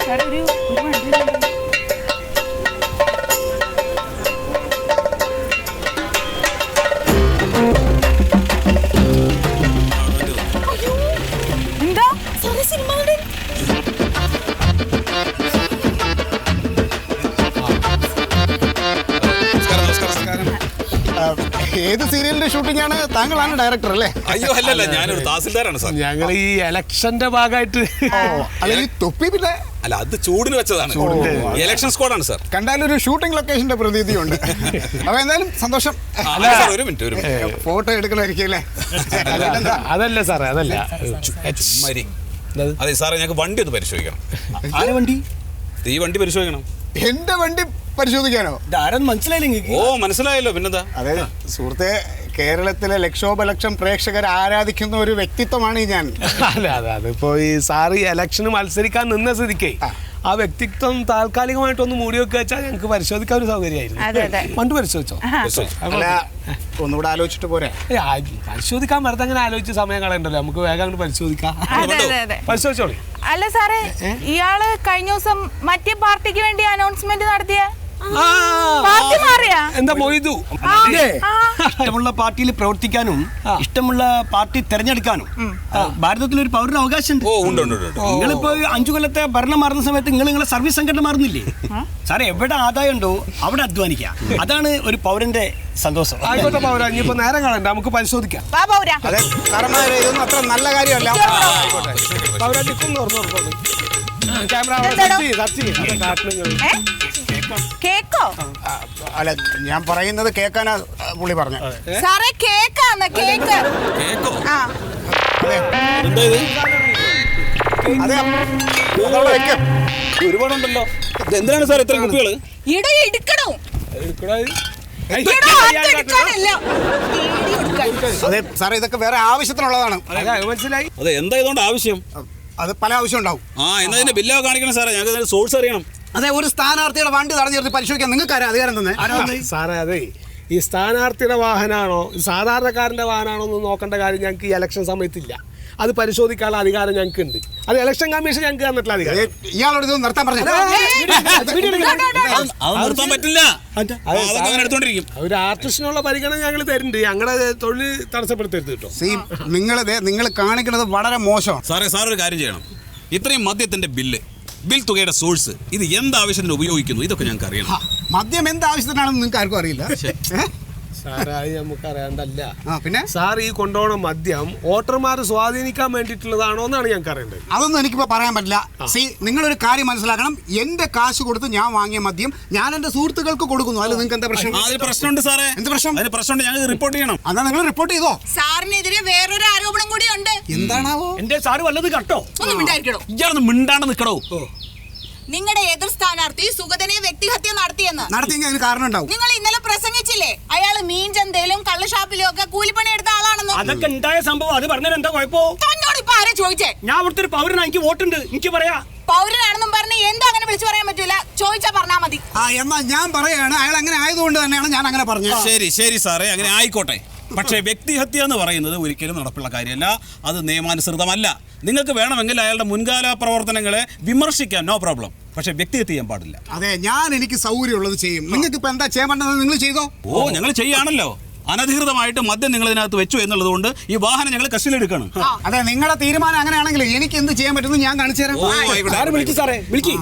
എന്താ സിനിമ ഏത് സീരിയലിന്റെ ഷൂട്ടിംഗ് ആണ്? താങ്കളാണ് ഡയറക്ടർ അല്ലേ? അയ്യോ അല്ലല്ല, ഞാനൊരു തഹസിൽദാരാണ് സാർ. ഞങ്ങൾ ഈ ഇലക്ഷന്റെ ഭാഗമായിട്ട് അല്ല ഈ തൊപ്പി പിന്നെ അല്ല, അത് ചൂടിന് വെച്ചതാണ്. ഇലക്ഷൻ സ്ക്വാഡാണ് സാർ. കണ്ടാലൊരു ഷൂട്ടിംഗ് ലൊക്കേഷന്റെ പ്രതീതിയുണ്ട്. അപ്പൊ എന്തായാലും സന്തോഷം. ഒരു മിനിറ്റ് ഫോട്ടോ എടുക്കണമായിരിക്കും അല്ലേ? അതല്ല സാറേ, അതല്ല. അതെ സാറേ, ഞങ്ങൾക്ക് വണ്ടി ഒന്ന് പരിശോധിക്കണം. ആരെ വണ്ടി? ഈ വണ്ടി പരിശോധിക്കണം. എന്റെ വണ്ടി പരിശോധിക്കാനോ? മനസ്സിലായില്ലെങ്കിൽ? ഓ മനസ്സിലായല്ലോ, പിന്നെന്താ? അതായത് സുഹൃത്തെ, കേരളത്തിലെ ലക്ഷോപലക്ഷം പ്രേക്ഷകർ ആരാധിക്കുന്ന ഒരു വ്യക്തിത്വമാണ് ഞാൻ. അല്ല അതിപ്പോ ഈ സാറ് ഈ ഇലക്ഷന് മത്സരിക്കാൻ നിന്ന സ്ഥിതിക്കേ ആ വ്യക്തിത്വം താൽക്കാലികമായിട്ടൊന്ന് മൂടി വെക്കുക വെച്ചാൽ ഞങ്ങൾക്ക് പരിശോധിക്കാൻ ഒരു സൗകര്യമായിരുന്നു. പണ്ട് പരിശോധിച്ചോ? ഒന്നുകൂടെ ആലോചിച്ചിട്ട് പോരെ? പരിശോധിക്കാൻ വെറുതെ അങ്ങനെ ആലോചിച്ച് സമയം കളയണ്ടല്ലോ, നമുക്ക് വേഗം അങ്ങോട്ട് പരിശോധിക്കാം. പരിശോധിച്ചോളി. അല്ല സാറേ, ഇയാള് കഴിഞ്ഞ ദിവസം മറ്റേ പാർട്ടിക്ക് വേണ്ടി അനൗൺസ്മെന്റ് നടത്തിയ എന്താ മൊയ്തു? ഇഷ്ടമുള്ള പാർട്ടിയിൽ പ്രവർത്തിക്കാനും ഇഷ്ടമുള്ള പാർട്ടി തെരഞ്ഞെടുക്കാനും ഭാരതത്തിൽ ഒരു പൗരന് അവകാശമുണ്ട്. നിങ്ങളിപ്പോ 5 കൊല്ലത്തെ ഭരണം മാറുന്ന സമയത്ത് നിങ്ങളെ സർവീസ് സംഘടന മാറുന്നില്ലേ സാറേ? എവിടെ ആദായം ഉണ്ടോ അവിടെ അധ്വാനിക്കാം. അതാണ് ഒരു പൗരന്റെ സന്തോഷം. ആയിക്കോട്ടെ പൗര, ഇനിയിപ്പോ നേരം കാണണ്ട, നമുക്ക് പരിശോധിക്കാം. അതെ സാറന്മാരെ, ഇതൊന്നും അത്ര നല്ല കാര്യമല്ല. കേക്കോ? അല്ല, ഞാൻ പറയുന്നത് കേക്കാനാ പുള്ളി പറഞ്ഞ. സാറേ കേക്കാന്ന്, കേക്ക്. അതെ, അതവിടെ വെക്കാം. ഒരുപാടുണ്ടല്ലോ. എന്തിനാണ് സാർ ഇത്ര കുപ്പികള്? അതെ സാറേ, ഇതൊക്കെ വേറെ ആവശ്യത്തിനുള്ളതാണ്. മനസ്സിലായി. അതെ, എന്താ ഇതുകൊണ്ട് ആവശ്യം? അത് പല ആവശ്യം ഉണ്ടാവും. എന്നാ ഇതിന്റെ ബില്ലോ കാണിക്കണം സാറേ, ഞങ്ങൾക്ക് സോഴ്സ് അറിയണം. അതെ, ഒരു സ്ഥാനാർത്ഥിയുടെ വണ്ടി തടഞ്ഞു നിർത്തി പരിശോധിക്കാൻ നിങ്ങൾക്ക് ആരാ അധികാരം തന്നെ? സാറേ, അതെ ഈ സ്ഥാനാർത്ഥിയുടെ വാഹനമാണോ സാധാരണക്കാരന്റെ വാഹനമാണോ എന്ന് നോക്കേണ്ട കാര്യം ഞങ്ങൾക്ക് ഈ ഇലക്ഷൻ സമയത്തില്ല. അത് പരിശോധിക്കാനുള്ള അധികാരം ഞങ്ങൾക്ക് ഉണ്ട്. അത് ഇലക്ഷൻ കമ്മീഷൻ ഞങ്ങൾക്ക് തന്നിട്ടുള്ള അധികാരം. ഇയാളോട് ഇത് നിർത്താൻ പറഞ്ഞു. നിർത്താൻ പറ്റില്ല, ഒരു ആർട്ടിസ്റ്റിനുള്ള പരിഗണന ഞങ്ങൾ തരുന്നുണ്ട്. ഞങ്ങളുടെ തൊഴിൽ തടസ്സപ്പെടുത്തരുത് കേട്ടോ. നിങ്ങൾ കാണിക്കുന്നത് വളരെ മോശം. സാറേ ഒരു കാര്യം ചെയ്യണം. ഇത്രയും മദ്യത്തിന്റെ ബിൽ തുകയുടെ സോഴ്സ്, ഇത് എന്താവശ്യത്തിന് ഉപയോഗിക്കുന്നു, ഇതൊക്കെ ഞങ്ങൾക്ക് അറിയണം. മദ്യം എന്താവശ്യത്തിനാണെന്ന് നിങ്ങൾക്ക് ആർക്കും അറിയില്ല സാറായി നമുക്ക് അറിയാണ്ടല്ല. പിന്നെ സാർ ഈ കൊണ്ടുപോകുന്ന മദ്യം വോട്ടർമാർ സ്വാധീനിക്കാൻ വേണ്ടിയിട്ടുള്ളതാണോ എന്നാണ് ഞങ്ങൾക്ക് അറിയേണ്ടത്. അതൊന്നും എനിക്കിപ്പോ പറയാൻ പറ്റില്ല. നിങ്ങളൊരു കാര്യം മനസ്സിലാക്കണം. എന്റെ കാശ് കൊടുത്ത് ഞാൻ വാങ്ങിയ മദ്യം ഞാൻ എന്റെ സുഹൃത്തുക്കൾക്ക് കൊടുക്കുന്നു. അതിൽ നിങ്ങൾക്ക് എന്താ പ്രശ്നം? പ്രശ്നമുണ്ട് സാറേ. എന്ത് പ്രശ്നം? അതിന് പ്രശ്നമുണ്ട്, ഞങ്ങൾ റിപ്പോർട്ട് ചെയ്യണം. അതാ നിങ്ങൾ റിപ്പോർട്ട് ചെയ്തോ? സാറിനെതിരെ വേറൊരു ആരോപണം കൂടി ഉണ്ട്. എന്താണാവോ? എന്റെ സാറ് വല്ലത് കേട്ടോ? ഇയാളൊന്ന് മിണ്ടാണ്ട് നിൽക്കണോ? നിങ്ങളുടെ എതിർ സ്ഥാനാർത്ഥി സുഗതനെ വ്യക്തിഹത്യ നടത്തിയെങ്കിൽ അതിന് കാരണം ഉണ്ടാവും. നിങ്ങൾ ഇന്നലെ പ്രസംഗിച്ചില്ലേ, അയാള് മീൻ ചന്തയിലും കള്ളുഷാപ്പിലും ഒക്കെ കൂലിപ്പണി എടുത്ത ആളാണെന്ന്. അതൊക്കെ ഉണ്ടായ സംഭവം. അത് പറഞ്ഞാൽ എന്താ കുഴപ്പമോ? തന്നോട് ഇപ്പൊ ആരാ ചോദിച്ചേ? ഞാൻ അവിടുത്തെ ഒരു പൗരനാ, എനിക്ക് വോട്ടുണ്ട്, എനിക്ക് പറയാ. പൗരനാണെന്നും പറഞ്ഞ് എന്താ അങ്ങനെ വിളിച്ചു പറയാൻ പറ്റൂല. ചോദിച്ചാ പറഞ്ഞാ മതി. എന്നാ ഞാൻ പറയാണ്, അയാൾ അങ്ങനെ ആയതുകൊണ്ട് തന്നെയാണ് ഞാൻ അങ്ങനെ പറഞ്ഞത്. ശരി സാറേ, അങ്ങനെ ആയിക്കോട്ടെ. പക്ഷേ വ്യക്തിഹത്യ എന്ന് പറയുന്നത് ഒരിക്കലും നടപ്പുള്ള കാര്യമല്ല. അത് നിയമാനുസൃതമല്ല. നിങ്ങൾക്ക് വേണമെങ്കിൽ അയാളുടെ മുൻകാല പ്രവർത്തനങ്ങളെ വിമർശിക്കാം, നോ പ്രോബ്ലം. പക്ഷെ വ്യക്തിഹത്യ ചെയ്യാൻ പാടില്ല. അതെ, ഞാൻ എനിക്ക് സൗകര്യമുള്ളത് ചെയ്യും. നിങ്ങൾക്ക് ഇപ്പൊ എന്താ ചെയ്യാൻ പറ്റുന്നത് നിങ്ങൾ ചെയ്തോ. ഞങ്ങൾ ചെയ്യാണല്ലോ. അനധികൃതമായിട്ട് മദ്യം നിങ്ങൾ ഇതിനകത്ത് വെച്ചു എന്നുള്ളത് കൊണ്ട് ഈ വാഹനം ഞങ്ങൾ കസ്റ്റഡിയിലെടുക്കണം. അതെ, നിങ്ങളുടെ തീരുമാനം അങ്ങനെയാണെങ്കിൽ എനിക്ക് എന്ത് ചെയ്യാൻ പറ്റുമെന്ന് ഞാൻ കാണിച്ചു തരാം. വിളിക്കും സാറേ, വിളിക്കും.